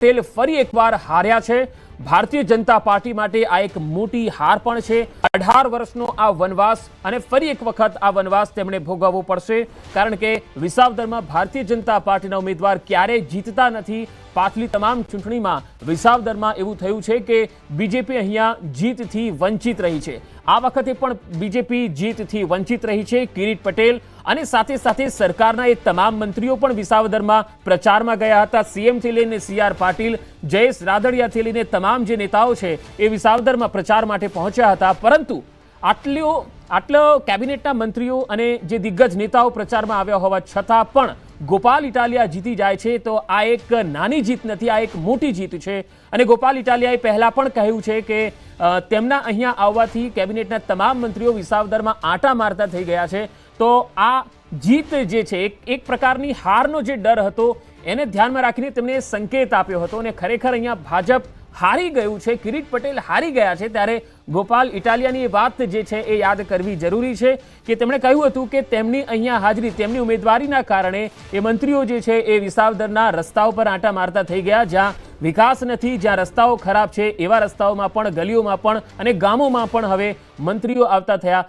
પટેલ ફરી એકવાર હાર્યા છે। ભારતીય જનતા પાર્ટી માટે આ એક મોટી હાર પણ છે। 18 વર્ષનો આ વનવાસ અને ફરી એક વખત આ વનવાસ તેમણે ભોગવવો પડશે, કારણ કે વિસાવદરમાં ભારતીય જનતા પાર્ટીના ઉમેદવાર ક્યારેય જીતતા નથી। પાછલી તમામ ચૂંટણીમાં વિસાવદરમાં એવું થયું છે કે બીજેપી અહીંયા જીતથી વંચિત રહી છે। આ વખતે પણ બીજેપી જીતથી વંચિત રહી છે। કિરીટ પટેલ અને સાથે સાથે સરકારના એ તમામ મંત્રીઓ પણ વિસાવદરમાં પ્રચારમાં ગયા હતા। સીએમથી લઈને સીઆર પાટીલ, જયેશ રાદડિયાથી લઈને તમામ જે નેતાઓ છે એ વિસાવદરમાં પ્રચાર માટે પહોંચ્યા હતા, પરંતુ આટલો કેબિનેટના મંત્રીઓ અને જે દિગ્ગજ નેતાઓ પ્રચારમાં આવ્યા હોવા છતાં પણ ગોપાલ ઇટાલિયા જીતી જાય છે, તો આ એક નાની જીત નથી, આ એક મોટી જીત છે। અને ગોપાલ ઇટાલિયાએ પહેલા પણ કહ્યું છે કે તેમના અહીંયા આવવાથી કેબિનેટના તમામ મંત્રીઓ વિસાવદરમાં આંટા મારતા થઈ ગયા છે। તો આ જીત જે છે એક પ્રકારની હારનો જે ડર હતો એને ધ્યાનમાં રાખીને તેમણે સંકેત આપ્યો હતો, અને ખરેખર અહીંયા ભાજપ હારી ગયું છે, કિરીટ પટેલ હારી ગયા છે। ત્યારે ગોપાલ ઇટાલિયાની એ વાત જે છે એ યાદ કરવી જરૂરી છે કે તેમણે કહ્યું હતું કે તેમની અહીંયા હાજરી, તેમની ઉમેદવારીના કારણે એ મંત્રીઓ જે છે એ વિસાવદરના રસ્તાઓ પર આંટા મારતા થઈ ગયા। જ્યાં વિકાસ નથી, જ્યાં રસ્તાઓ ખરાબ છે, એવા રસ્તાઓમાં પણ, ગલીઓમાં પણ અને ગામોમાં પણ હવે મંત્રીઓ આવતા થયા।